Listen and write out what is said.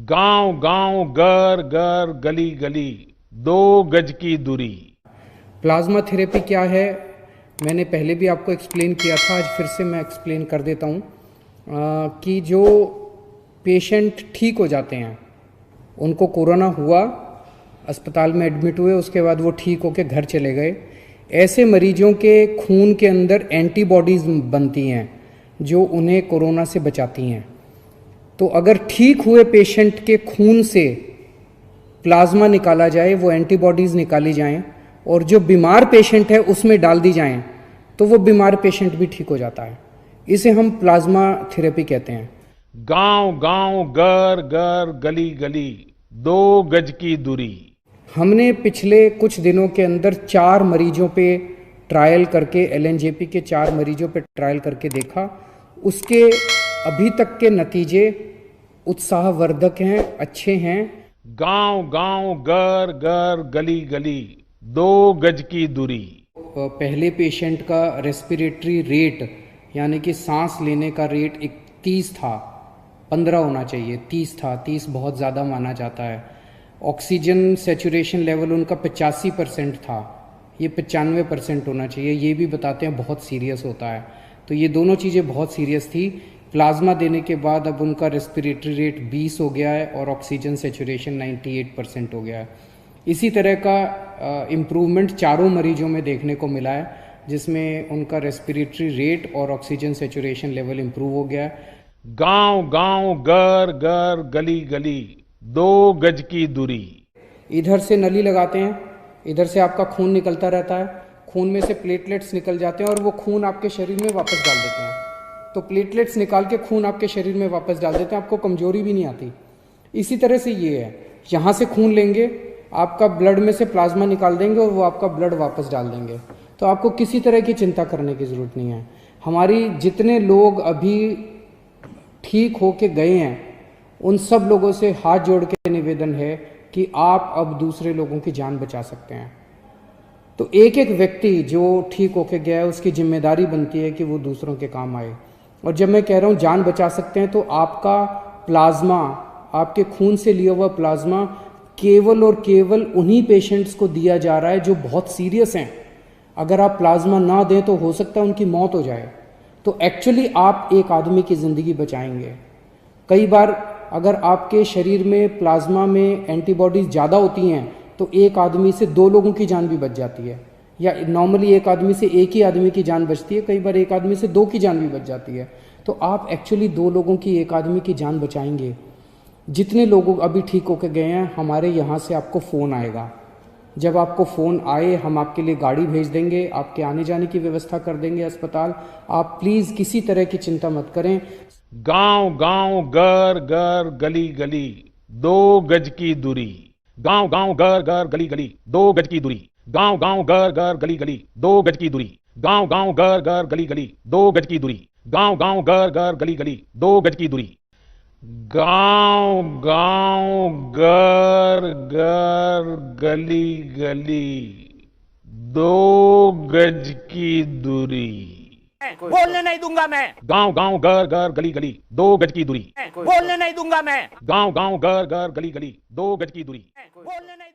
गांव गांव, घर घर, गली गली, 2 गज की दूरी। प्लाज्मा थेरेपी क्या है, मैंने पहले भी आपको एक्सप्लेन किया था, आज फिर से मैं एक्सप्लेन कर देता हूँ कि जो पेशेंट ठीक हो जाते हैं, उनको कोरोना हुआ, अस्पताल में एडमिट हुए, उसके बाद वो ठीक होकर घर चले गए, ऐसे मरीजों के खून के अंदर एंटीबॉडीज़ बनती हैं जो उन्हें कोरोना से बचाती हैं। तो अगर ठीक हुए पेशेंट के खून से प्लाज्मा निकाला जाए, वो एंटीबॉडीज़ निकाली जाएं और जो बीमार पेशेंट है उसमें डाल दी जाएं, तो वो बीमार पेशेंट भी ठीक हो जाता है। इसे हम प्लाज्मा थेरेपी कहते हैं। गांव गांव, घर घर, गली गली, 2 गज की दूरी। हमने पिछले कुछ दिनों के अंदर 4 मरीजों पे ट्रायल करके, एलएनजेपी के 4 मरीजों पे ट्रायल करके देखा। उसके अभी तक के नतीजे उत्साहवर्धक हैं, अच्छे हैं। गांव गांव, घर घर, गली गली, 2 गज की दूरी। पहले पेशेंट का रेस्पिरेटरी रेट यानी कि सांस लेने का रेट 30 था, 15 होना चाहिए, 30 था, 30 बहुत ज़्यादा माना जाता है। ऑक्सीजन सेचुरेशन लेवल उनका 85% था, ये 95% होना चाहिए, ये भी बताते हैं बहुत सीरियस होता है। तो ये दोनों चीज़ें बहुत सीरियस थी। प्लाज्मा देने के बाद अब उनका रेस्पिरेटरी रेट 20 हो गया है और ऑक्सीजन सेचुरेशन 98% हो गया है। इसी तरह का इम्प्रूवमेंट 4 मरीजों में देखने को मिला है, जिसमें उनका रेस्पिरेटरी रेट और ऑक्सीजन सेचुरेशन लेवल इम्प्रूव हो गया है। गांव गांव, घर घर, गली गली, 2 गज की दूरी। इधर से नली लगाते हैं, इधर से आपका खून निकलता रहता है, खून में से प्लेटलेट्स निकल जाते हैं और वो खून आपके शरीर में वापस डाल देते हैं। तो प्लेटलेट्स निकाल के खून आपके शरीर में वापस डाल देते हैं, आपको कमजोरी भी नहीं आती। इसी तरह से ये है, यहाँ से खून लेंगे, आपका ब्लड में से प्लाज्मा निकाल देंगे और वो आपका ब्लड वापस डाल देंगे। तो आपको किसी तरह की चिंता करने की ज़रूरत नहीं है। हमारी जितने लोग अभी ठीक हो के गए हैं, उन सब लोगों से हाथ जोड़ के निवेदन है कि आप अब दूसरे लोगों की जान बचा सकते हैं। तो एक एक व्यक्ति जो ठीक होके गया है, उसकी जिम्मेदारी बनती है कि वो दूसरों के काम आए। और जब मैं कह रहा हूँ जान बचा सकते हैं, तो आपका प्लाज्मा, आपके खून से लिया हुआ प्लाज्मा केवल और केवल उन्हीं पेशेंट्स को दिया जा रहा है जो बहुत सीरियस हैं। अगर आप प्लाज्मा ना दें तो हो सकता है उनकी मौत हो जाए। तो एक्चुअली आप एक आदमी की ज़िंदगी बचाएंगे। कई बार अगर आपके शरीर में प्लाज्मा में एंटीबॉडीज़ ज़्यादा होती हैं तो एक आदमी से 2 लोगों की जान भी बच जाती है, या नॉर्मली एक आदमी से एक ही आदमी की जान बचती है, कई बार एक आदमी से 2 की जान भी बच जाती है। तो आप एक्चुअली 2 लोगों की, एक आदमी की जान बचाएंगे। जितने लोग अभी ठीक होकर गए हैं, हमारे यहाँ से आपको फ़ोन आएगा। जब आपको फ़ोन आए, हम आपके लिए गाड़ी भेज देंगे, आपके आने जाने की व्यवस्था कर देंगे अस्पताल। आप प्लीज़ किसी तरह की चिंता मत करें। गांव गांव, घर घर, गली गली, 2 गज की दूरी। गांव गांव, घर घर, गली गली, 2 गज की दूरी। गांव गांव, घर घर, गली गली, 2 गज की दूरी। गांव गांव, घर घर, गली गली, 2 गज की दूरी। गांव गांव, घर घर, गली गली, 2 गज की दूरी। गांव गांव, घर घर, गली गली, 2 गज की दूरी। बोलने नहीं दूंगा मैं। गांव गांव, घर घर, गली गली, 2 गज की दूरी। बोलने नहीं दूंगा मैं। गांव गांव, घर घर, गली गली, 2 गज की दूरी। बोलने नहीं